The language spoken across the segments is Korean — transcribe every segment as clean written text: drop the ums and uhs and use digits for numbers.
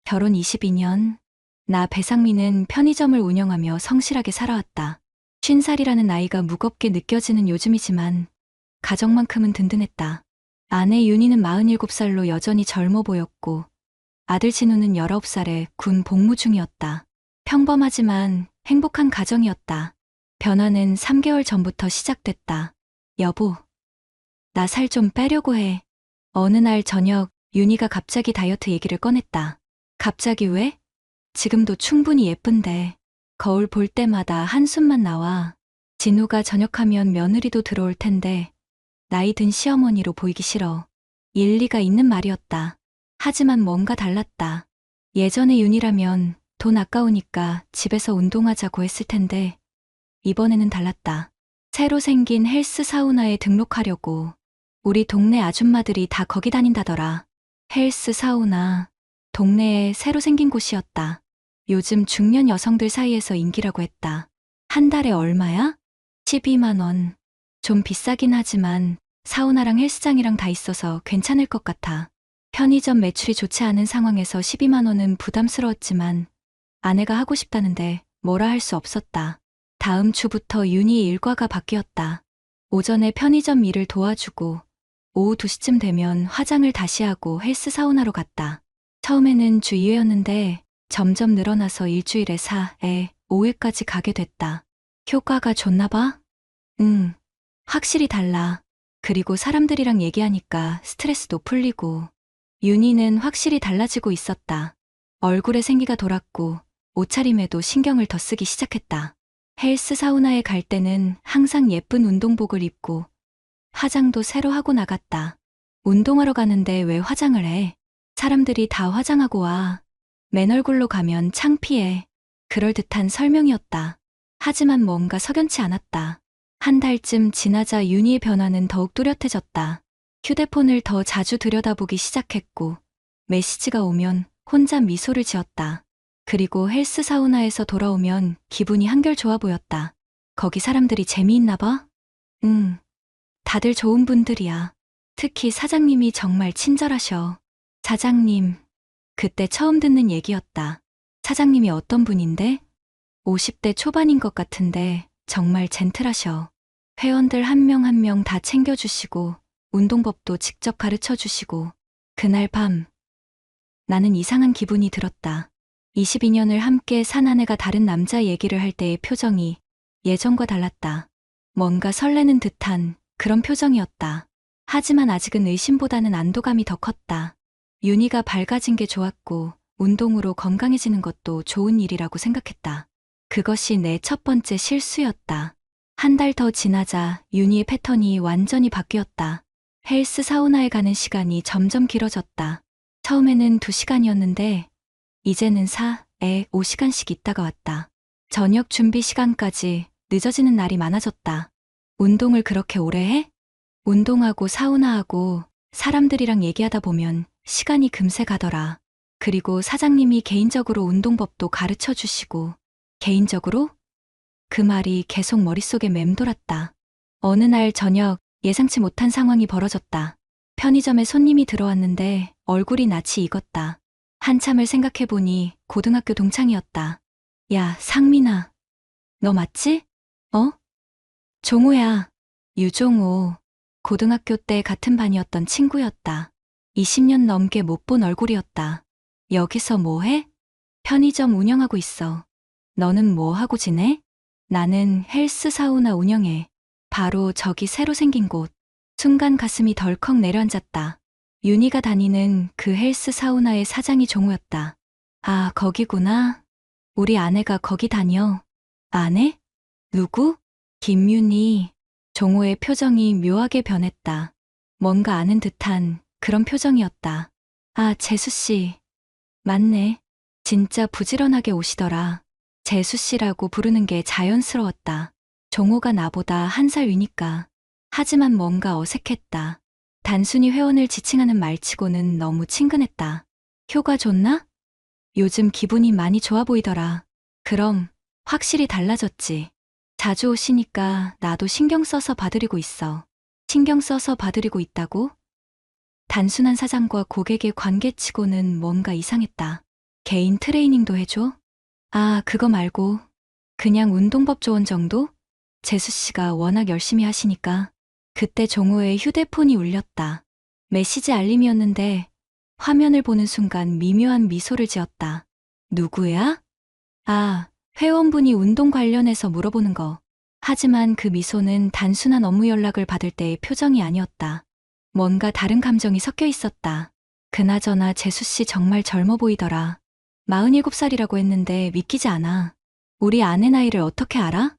결혼 22년. 나 배상미는 편의점을 운영하며 성실하게 살아왔다. 50살이라는 나이가 무겁게 느껴지는 요즘이지만 가정만큼은 든든했다. 아내 윤희는 47살로 여전히 젊어 보였고 아들 진우는 19살에 군 복무 중이었다. 평범하지만 행복한 가정이었다. 변화는 3개월 전부터 시작됐다. 여보, 나 살 좀 빼려고 해. 어느 날 저녁 윤희가 갑자기 다이어트 얘기를 꺼냈다. 갑자기 왜? 지금도 충분히 예쁜데. 거울 볼 때마다 한숨만 나와. 진우가 전역하면 며느리도 들어올 텐데 나이 든 시어머니로 보이기 싫어. 일리가 있는 말이었다. 하지만 뭔가 달랐다. 예전에 윤희라면 돈 아까우니까 집에서 운동하자고 했을 텐데 이번에는 달랐다. 새로 생긴 헬스 사우나에 등록하려고. 우리 동네 아줌마들이 다 거기 다닌다더라. 헬스 사우나. 동네에 새로 생긴 곳이었다. 요즘 중년 여성들 사이에서 인기라고 했다. 한 달에 얼마야? 12만 원. 좀 비싸긴 하지만 사우나랑 헬스장이랑 다 있어서 괜찮을 것 같아. 편의점 매출이 좋지 않은 상황에서 12만 원은 부담스러웠지만 아내가 하고 싶다는데 뭐라 할 수 없었다. 다음 주부터 윤희 일과가 바뀌었다. 오전에 편의점 일을 도와주고 오후 2시쯤 되면 화장을 다시 하고 헬스 사우나로 갔다. 처음에는 주 2회였는데 점점 늘어나서 일주일에 4회, 5회까지 가게 됐다. 효과가 좋나 봐? 응, 확실히 달라. 그리고 사람들이랑 얘기하니까 스트레스도 풀리고. 윤희는 확실히 달라지고 있었다. 얼굴에 생기가 돌았고 옷차림에도 신경을 더 쓰기 시작했다. 헬스 사우나에 갈 때는 항상 예쁜 운동복을 입고 화장도 새로 하고 나갔다. 운동하러 가는데 왜 화장을 해? 사람들이 다 화장하고 와. 맨 얼굴로 가면 창피해. 그럴 듯한 설명이었다. 하지만 뭔가 석연치 않았다. 한 달쯤 지나자 윤희의 변화는 더욱 뚜렷해졌다. 휴대폰을 더 자주 들여다보기 시작했고 메시지가 오면 혼자 미소를 지었다. 그리고 헬스 사우나에서 돌아오면 기분이 한결 좋아 보였다. 거기 사람들이 재미있나 봐? 응, 다들 좋은 분들이야. 특히 사장님이 정말 친절하셔. 사장님, 그때 처음 듣는 얘기였다. 사장님이 어떤 분인데? 50대 초반인 것 같은데 정말 젠틀하셔. 회원들 한 명 한 명 다 챙겨주시고 운동법도 직접 가르쳐 주시고. 그날 밤 나는 이상한 기분이 들었다. 22년을 함께 산 아내가 다른 남자 얘기를 할 때의 표정이 예전과 달랐다. 뭔가 설레는 듯한 그런 표정이었다. 하지만 아직은 의심보다는 안도감이 더 컸다. 윤희가 밝아진 게 좋았고 운동으로 건강해지는 것도 좋은 일이라고 생각했다. 그것이 내 첫 번째 실수였다. 한 달 더 지나자 윤희의 패턴이 완전히 바뀌었다. 헬스 사우나에 가는 시간이 점점 길어졌다. 처음에는 2시간이었는데 이제는 4에 5시간씩 있다가 왔다. 저녁 준비 시간까지 늦어지는 날이 많아졌다. 운동을 그렇게 오래 해? 운동하고 사우나하고 사람들이랑 얘기하다 보면 시간이 금세 가더라. 그리고 사장님이 개인적으로 운동법도 가르쳐 주시고. 개인적으로? 그 말이 계속 머릿속에 맴돌았다. 어느 날 저녁 예상치 못한 상황이 벌어졌다. 편의점에 손님이 들어왔는데 얼굴이 낯이 익었다. 한참을 생각해보니 고등학교 동창이었다. 야, 상민아. 너 맞지? 어? 종호야. 유종호. 고등학교 때 같은 반이었던 친구였다. 20년 넘게 못 본 얼굴이었다. 여기서 뭐 해? 편의점 운영하고 있어. 너는 뭐 하고 지내? 나는 헬스 사우나 운영해. 바로 저기 새로 생긴 곳. 순간 가슴이 덜컥 내려앉았다. 윤희가 다니는 그 헬스 사우나의 사장이 종호였다. 아, 거기구나. 우리 아내가 거기 다녀. 아내? 누구? 김윤희. 종호의 표정이 묘하게 변했다. 뭔가 아는 듯한 그런 표정이었다. 아, 재수씨. 맞네. 진짜 부지런하게 오시더라. 재수씨라고 부르는 게 자연스러웠다. 종호가 나보다 1살 위니까. 하지만 뭔가 어색했다. 단순히 회원을 지칭하는 말치고는 너무 친근했다. 효과 좋나? 요즘 기분이 많이 좋아 보이더라. 그럼 확실히 달라졌지. 자주 오시니까 나도 신경 써서 봐드리고 있어. 신경 써서 봐드리고 있다고? 단순한 사장과 고객의 관계치고는 뭔가 이상했다. 개인 트레이닝도 해줘? 아, 그거 말고 그냥 운동법 조언 정도? 재수 씨가 워낙 열심히 하시니까. 그때 종호의 휴대폰이 울렸다. 메시지 알림이었는데 화면을 보는 순간 미묘한 미소를 지었다. 누구야? 아, 회원분이 운동 관련해서 물어보는 거. 하지만 그 미소는 단순한 업무 연락을 받을 때의 표정이 아니었다. 뭔가 다른 감정이 섞여 있었다. 그나저나 재수 씨 정말 젊어 보이더라. 47살이라고 했는데 믿기지 않아. 우리 아내 나이를 어떻게 알아?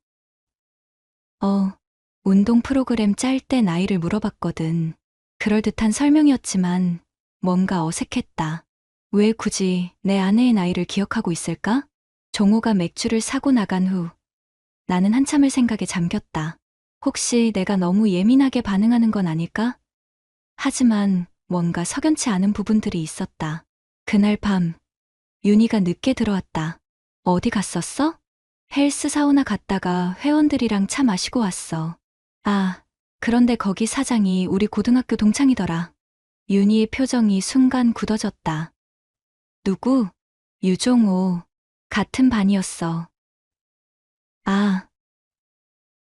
운동 프로그램 짤 때 나이를 물어봤거든. 그럴듯한 설명이었지만 뭔가 어색했다. 왜 굳이 내 아내의 나이를 기억하고 있을까? 종호가 맥주를 사고 나간 후 나는 한참을 생각에 잠겼다. 혹시 내가 너무 예민하게 반응하는 건 아닐까? 하지만 뭔가 석연치 않은 부분들이 있었다. 그날 밤 윤희가 늦게 들어왔다. 어디 갔었어? 헬스 사우나 갔다가 회원들이랑 차 마시고 왔어. 아, 그런데 거기 사장이 우리 고등학교 동창이더라. 윤희의 표정이 순간 굳어졌다. 누구? 유종호. 같은 반이었어. 아,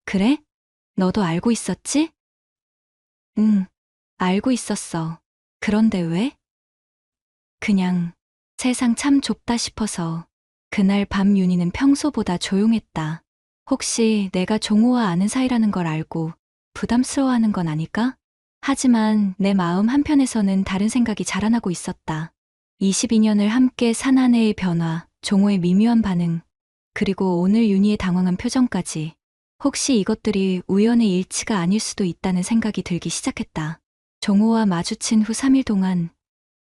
그래? 너도 알고 있었지? 응, 알고 있었어. 그런데 왜? 그냥 세상 참 좁다 싶어서. 그날 밤 윤희는 평소보다 조용했다. 혹시 내가 종호와 아는 사이라는 걸 알고 부담스러워하는 건 아닐까? 하지만 내 마음 한편에서는 다른 생각이 자라나고 있었다. 22년을 함께 산 아내의 변화, 종호의 미묘한 반응, 그리고 오늘 윤희의 당황한 표정까지. 혹시 이것들이 우연의 일치가 아닐 수도 있다는 생각이 들기 시작했다. 종호와 마주친 후 3일 동안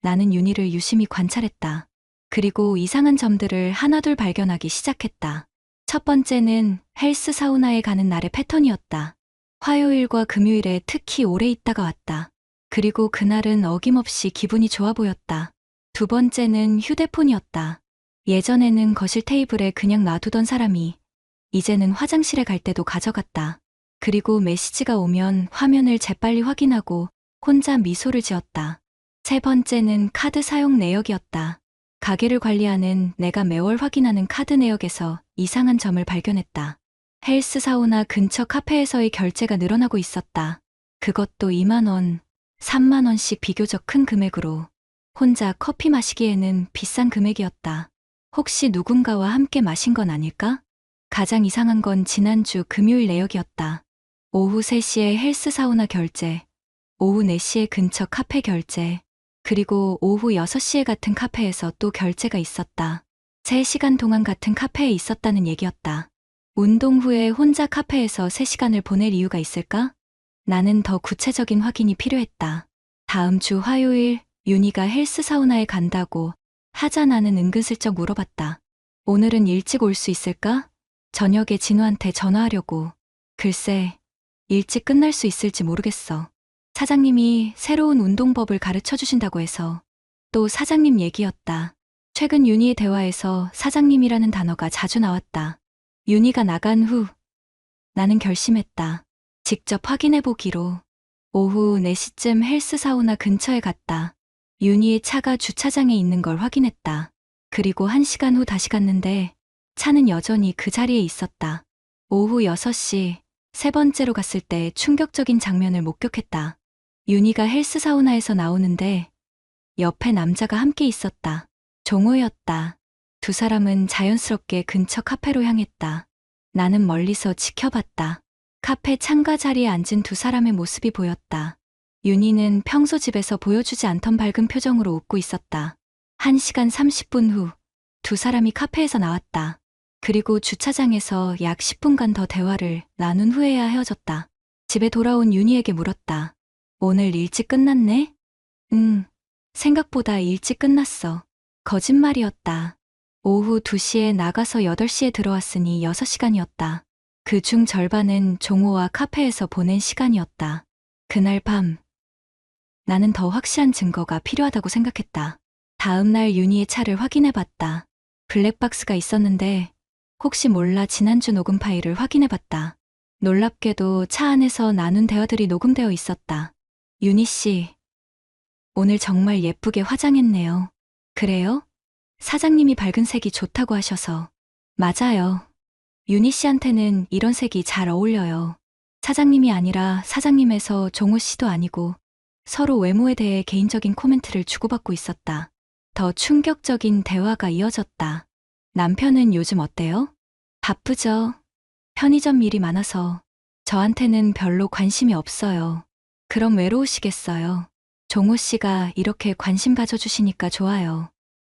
나는 윤희를 유심히 관찰했다. 그리고 이상한 점들을 하나둘 발견하기 시작했다. 첫 번째는 헬스 사우나에 가는 날의 패턴이었다. 화요일과 금요일에 특히 오래 있다가 왔다. 그리고 그날은 어김없이 기분이 좋아 보였다. 두 번째는 휴대폰이었다. 예전에는 거실 테이블에 그냥 놔두던 사람이 이제는 화장실에 갈 때도 가져갔다. 그리고 메시지가 오면 화면을 재빨리 확인하고 혼자 미소를 지었다. 세 번째는 카드 사용 내역이었다. 가게를 관리하는 내가 매월 확인하는 카드 내역에서 이상한 점을 발견했다. 헬스 사우나 근처 카페에서의 결제가 늘어나고 있었다. 그것도 2만 원, 3만 원씩 비교적 큰 금액으로. 혼자 커피 마시기에는 비싼 금액이었다. 혹시 누군가와 함께 마신 건 아닐까? 가장 이상한 건 지난주 금요일 내역이었다. 오후 3시에 헬스 사우나 결제, 오후 4시에 근처 카페 결제, 그리고 오후 6시에 같은 카페에서 또 결제가 있었다. 3시간 동안 같은 카페에 있었다는 얘기였다. 운동 후에 혼자 카페에서 3시간을 보낼 이유가 있을까? 나는 더 구체적인 확인이 필요했다. 다음 주 화요일 윤희가 헬스 사우나에 간다고 하자. 나는 은근슬쩍 물어봤다. 오늘은 일찍 올 수 있을까? 저녁에 진우한테 전화하려고. 글쎄, 일찍 끝날 수 있을지 모르겠어. 사장님이 새로운 운동법을 가르쳐 주신다고 해서. 또 사장님 얘기였다. 최근 윤희의 대화에서 사장님이라는 단어가 자주 나왔다. 윤희가 나간 후 나는 결심했다. 직접 확인해 보기로. 오후 4시쯤 헬스 사우나 근처에 갔다. 윤희의 차가 주차장에 있는 걸 확인했다. 그리고 1시간 후 다시 갔는데 차는 여전히 그 자리에 있었다. 오후 6시 세 번째로 갔을 때 충격적인 장면을 목격했다. 윤희가 헬스 사우나에서 나오는데 옆에 남자가 함께 있었다. 종호였다. 두 사람은 자연스럽게 근처 카페로 향했다. 나는 멀리서 지켜봤다. 카페 창가 자리에 앉은 두 사람의 모습이 보였다. 윤희는 평소 집에서 보여주지 않던 밝은 표정으로 웃고 있었다. 1시간 30분 후 두 사람이 카페에서 나왔다. 그리고 주차장에서 약 10분간 더 대화를 나눈 후에야 헤어졌다. 집에 돌아온 윤희에게 물었다. 오늘 일찍 끝났네? 응, 생각보다 일찍 끝났어. 거짓말이었다. 오후 2시에 나가서 8시에 들어왔으니 6시간이었다. 그중 절반은 종호와 카페에서 보낸 시간이었다. 그날 밤, 나는 더 확실한 증거가 필요하다고 생각했다. 다음 날 윤희의 차를 확인해봤다. 블랙박스가 있었는데 혹시 몰라 지난주 녹음 파일을 확인해봤다. 놀랍게도 차 안에서 나눈 대화들이 녹음되어 있었다. 윤희 씨, 오늘 정말 예쁘게 화장했네요. 그래요? 사장님이 밝은 색이 좋다고 하셔서. 맞아요. 윤희 씨한테는 이런 색이 잘 어울려요. 사장님이 아니라 사장님에서 종호 씨도 아니고 서로 외모에 대해 개인적인 코멘트를 주고받고 있었다. 더 충격적인 대화가 이어졌다. 남편은 요즘 어때요? 바쁘죠? 편의점 일이 많아서 저한테는 별로 관심이 없어요. 그럼 외로우시겠어요. 종호 씨가 이렇게 관심 가져주시니까 좋아요.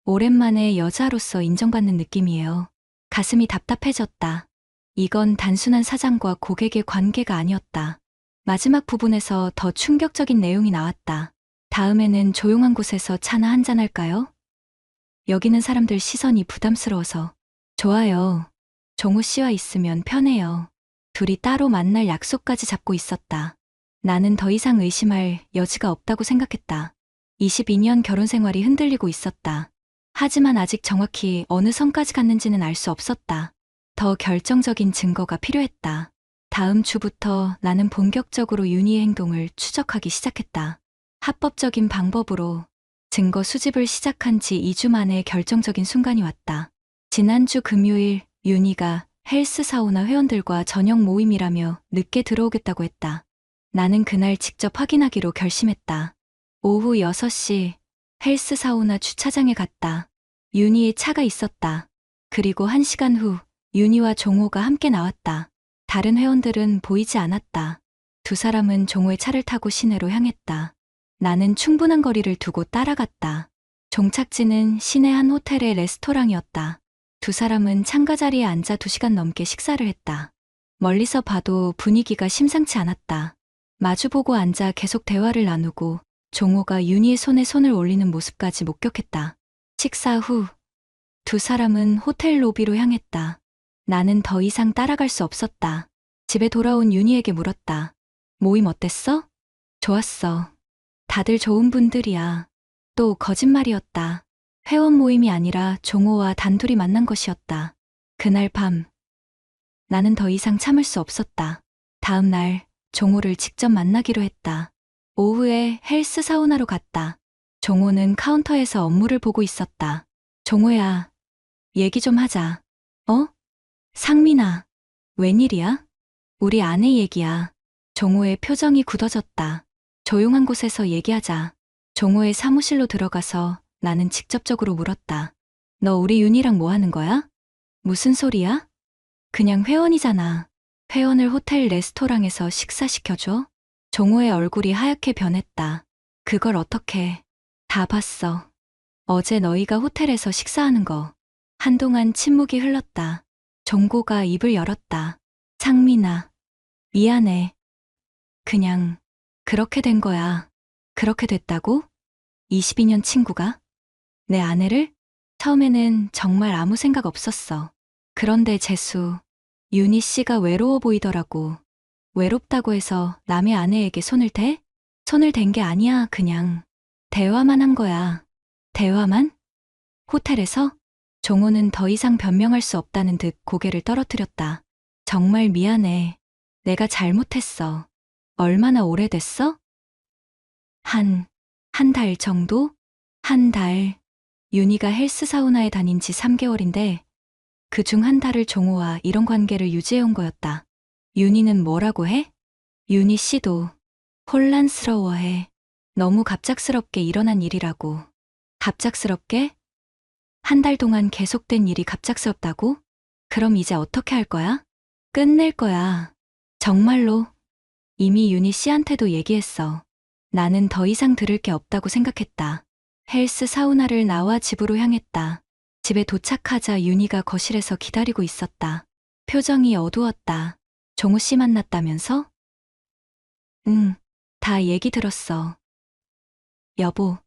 오랜만에 여자로서 인정받는 느낌이에요. 가슴이 답답해졌다. 이건 단순한 사장과 고객의 관계가 아니었다. 마지막 부분에서 더 충격적인 내용이 나왔다. 다음에는 조용한 곳에서 차나 한잔 할까요? 여기는 사람들 시선이 부담스러워서. 좋아요. 종호 씨와 있으면 편해요. 둘이 따로 만날 약속까지 잡고 있었다. 나는 더 이상 의심할 여지가 없다고 생각했다. 22년 결혼 생활이 흔들리고 있었다. 하지만 아직 정확히 어느 선까지 갔는지는 알 수 없었다. 더 결정적인 증거가 필요했다. 다음 주부터 나는 본격적으로 윤희의 행동을 추적하기 시작했다. 합법적인 방법으로 증거 수집을 시작한 지 2주 만에 결정적인 순간이 왔다. 지난주 금요일 윤희가 헬스 사우나 회원들과 저녁 모임이라며 늦게 들어오겠다고 했다. 나는 그날 직접 확인하기로 결심했다. 오후 6시 헬스 사우나 주차장에 갔다. 윤희의 차가 있었다. 그리고 1시간 후 윤희와 종호가 함께 나왔다. 다른 회원들은 보이지 않았다. 두 사람은 종호의 차를 타고 시내로 향했다. 나는 충분한 거리를 두고 따라갔다. 종착지는 시내 한 호텔의 레스토랑이었다. 두 사람은 창가 자리에 앉아 2시간 넘게 식사를 했다. 멀리서 봐도 분위기가 심상치 않았다. 마주보고 앉아 계속 대화를 나누고 종호가 윤희의 손에 손을 올리는 모습까지 목격했다. 식사 후 두 사람은 호텔 로비로 향했다. 나는 더 이상 따라갈 수 없었다. 집에 돌아온 윤희에게 물었다. 모임 어땠어? 좋았어. 다들 좋은 분들이야. 또 거짓말이었다. 회원 모임이 아니라 종호와 단둘이 만난 것이었다. 그날 밤 나는 더 이상 참을 수 없었다. 다음 날 종호를 직접 만나기로 했다. 오후에 헬스 사우나로 갔다. 종호는 카운터에서 업무를 보고 있었다. 종호야, 얘기 좀 하자. 어? 상민아, 웬일이야? 우리 아내 얘기야. 종호의 표정이 굳어졌다. 조용한 곳에서 얘기하자. 종호의 사무실로 들어가서 나는 직접적으로 물었다. 너 우리 윤희랑 뭐 하는 거야? 무슨 소리야? 그냥 회원이잖아. 회원을 호텔 레스토랑에서 식사시켜줘? 종호의 얼굴이 하얗게 변했다. 그걸 어떻게? 다 봤어. 어제 너희가 호텔에서 식사하는 거. 한동안 침묵이 흘렀다. 종고가 입을 열었다. 상민아, 미안해. 그냥 그렇게 된 거야. 그렇게 됐다고? 22년 친구가? 내 아내를? 처음에는 정말 아무 생각 없었어. 그런데 재수, 윤희 씨가 외로워 보이더라고. 외롭다고 해서 남의 아내에게 손을 대? 손을 댄 게 아니야, 그냥. 대화만 한 거야. 대화만? 호텔에서? 종호는 더 이상 변명할 수 없다는 듯 고개를 떨어뜨렸다. 정말 미안해. 내가 잘못했어. 얼마나 오래됐어? 한 달 정도? 한 달. 윤희가 헬스 사우나에 다닌 지 3개월인데 그중 한 달을 종호와 이런 관계를 유지해온 거였다. 윤희는 뭐라고 해? 윤희 씨도 혼란스러워해. 너무 갑작스럽게 일어난 일이라고. 갑작스럽게? 한 달 동안 계속된 일이 갑작스럽다고? 그럼 이제 어떻게 할 거야? 끝낼 거야. 정말로. 이미 윤희 씨한테도 얘기했어. 나는 더 이상 들을 게 없다고 생각했다. 헬스 사우나를 나와 집으로 향했다. 집에 도착하자 윤희가 거실에서 기다리고 있었다. 표정이 어두웠다. 종호 씨 만났다면서? 응, 다 얘기 들었어. 여보,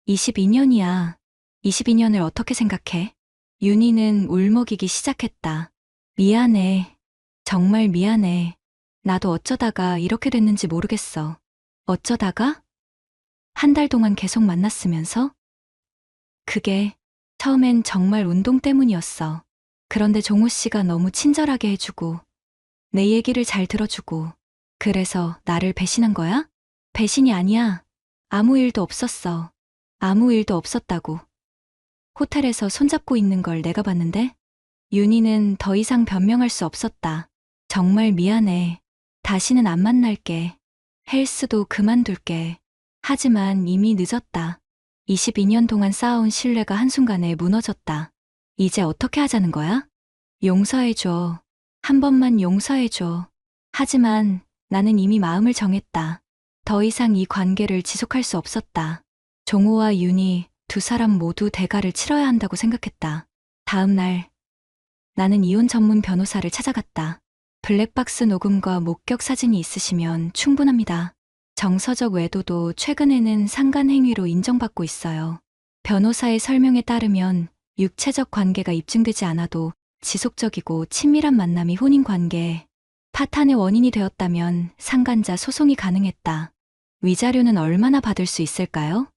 22년이야. 22년을 어떻게 생각해? 윤희는 울먹이기 시작했다. 미안해. 정말 미안해. 나도 어쩌다가 이렇게 됐는지 모르겠어. 어쩌다가? 한 달 동안 계속 만났으면서? 그게 처음엔 정말 운동 때문이었어. 그런데 종호 씨가 너무 친절하게 해주고 내 얘기를 잘 들어주고 그래서 나를 배신한 거야? 배신이 아니야. 아무 일도 없었어. 아무 일도 없었다고. 호텔에서 손잡고 있는 걸 내가 봤는데 윤희는 더 이상 변명할 수 없었다. 정말 미안해. 다시는 안 만날게. 헬스도 그만둘게. 하지만 이미 늦었다. 22년 동안 쌓아온 신뢰가 한순간에 무너졌다. 이제 어떻게 하자는 거야? 용서해줘. 한 번만 용서해줘. 하지만 나는 이미 마음을 정했다. 더 이상 이 관계를 지속할 수 없었다. 종호와 윤희 두 사람 모두 대가를 치러야 한다고 생각했다. 다음 날 나는 이혼 전문 변호사를 찾아갔다. 블랙박스 녹음과 목격 사진이 있으시면 충분합니다. 정서적 외도도 최근에는 상간행위로 인정받고 있어요. 변호사의 설명에 따르면 육체적 관계가 입증되지 않아도 지속적이고 친밀한 만남이 혼인관계, 파탄의 원인이 되었다면 상간자 소송이 가능했다. 위자료는 얼마나 받을 수 있을까요?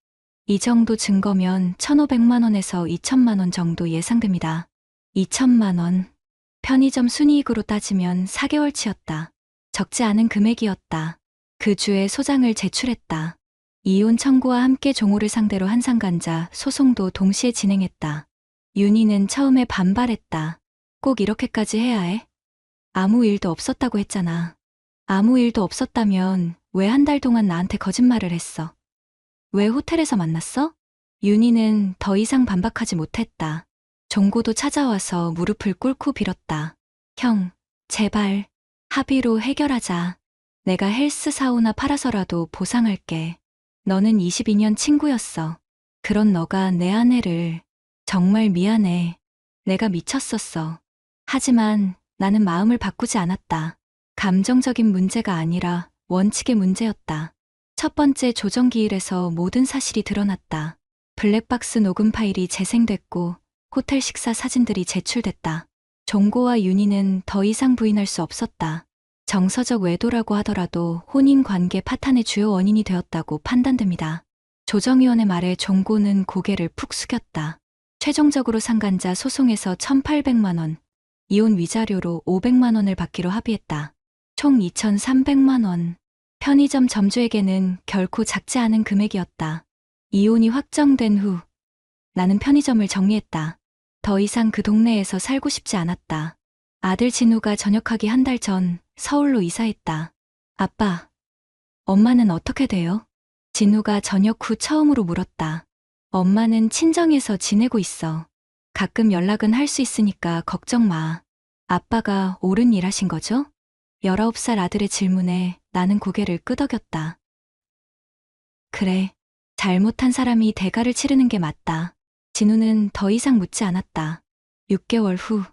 이 정도 증거면 1,500만 원에서 2천만 원 정도 예상됩니다. 2천만 원. 편의점 순이익으로 따지면 4개월치였다. 적지 않은 금액이었다. 그 주에 소장을 제출했다. 이혼 청구와 함께 종호를 상대로 한 상간자 소송도 동시에 진행했다. 윤희는 처음에 반발했다. 꼭 이렇게까지 해야 해? 아무 일도 없었다고 했잖아. 아무 일도 없었다면 왜 한 달 동안 나한테 거짓말을 했어? 왜 호텔에서 만났어? 윤희는 더 이상 반박하지 못했다. 종고도 찾아와서 무릎을 꿇고 빌었다. 형, 제발 합의로 해결하자. 내가 헬스 사우나 팔아서라도 보상할게. 너는 22년 친구였어. 그런 너가 내 아내를. 정말 미안해. 내가 미쳤었어. 하지만 나는 마음을 바꾸지 않았다. 감정적인 문제가 아니라 원칙의 문제였다. 첫 번째 조정기일에서 모든 사실이 드러났다. 블랙박스 녹음 파일이 재생됐고 호텔 식사 사진들이 제출됐다. 종고와 윤희는 더 이상 부인할 수 없었다. 정서적 외도라고 하더라도 혼인관계 파탄의 주요 원인이 되었다고 판단됩니다. 조정위원의 말에 종고는 고개를 푹 숙였다. 최종적으로 상간자 소송에서 1,800만 원, 이혼 위자료로 500만 원을 받기로 합의했다. 총 2,300만 원. 편의점 점주에게는 결코 작지 않은 금액이었다. 이혼이 확정된 후 나는 편의점을 정리했다. 더 이상 그 동네에서 살고 싶지 않았다. 아들 진우가 전역하기 한 달 전 서울로 이사했다. 아빠, 엄마는 어떻게 돼요? 진우가 전역 후 처음으로 물었다. 엄마는 친정에서 지내고 있어. 가끔 연락은 할 수 있으니까 걱정 마. 아빠가 옳은 일 하신 거죠? 19살 아들의 질문에 나는 고개를 끄덕였다. 그래, 잘못한 사람이 대가를 치르는 게 맞다. 진우는 더 이상 묻지 않았다. 6개월 후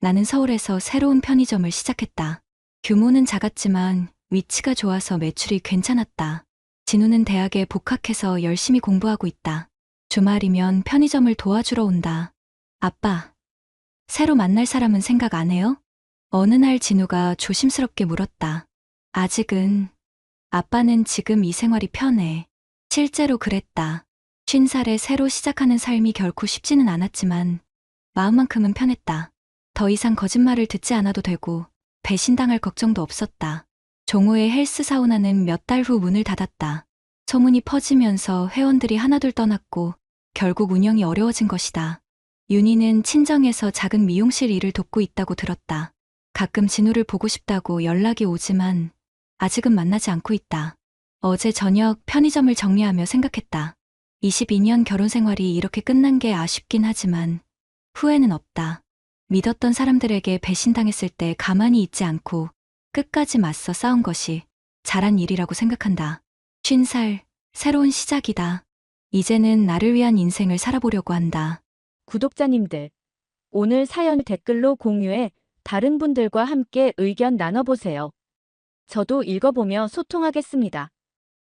나는 서울에서 새로운 편의점을 시작했다. 규모는 작았지만 위치가 좋아서 매출이 괜찮았다. 진우는 대학에 복학해서 열심히 공부하고 있다. 주말이면 편의점을 도와주러 온다. 아빠, 새로 만날 사람은 생각 안 해요? 어느 날 진우가 조심스럽게 물었다. 아직은. 아빠는 지금 이 생활이 편해. 실제로 그랬다. 50살에 새로 시작하는 삶이 결코 쉽지는 않았지만 마음만큼은 편했다. 더 이상 거짓말을 듣지 않아도 되고 배신당할 걱정도 없었다. 종호의 헬스 사우나는 몇 달 후 문을 닫았다. 소문이 퍼지면서 회원들이 하나둘 떠났고 결국 운영이 어려워진 것이다. 윤희는 친정에서 작은 미용실 일을 돕고 있다고 들었다. 가끔 진우를 보고 싶다고 연락이 오지만 아직은 만나지 않고 있다. 어제 저녁 편의점을 정리하며 생각했다. 22년 결혼 생활이 이렇게 끝난 게 아쉽긴 하지만 후회는 없다. 믿었던 사람들에게 배신당했을 때 가만히 있지 않고 끝까지 맞서 싸운 것이 잘한 일이라고 생각한다. 50살, 새로운 시작이다. 이제는 나를 위한 인생을 살아보려고 한다. 구독자님들, 오늘 사연 댓글로 공유해 다른 분들과 함께 의견 나눠보세요. 저도 읽어보며 소통하겠습니다.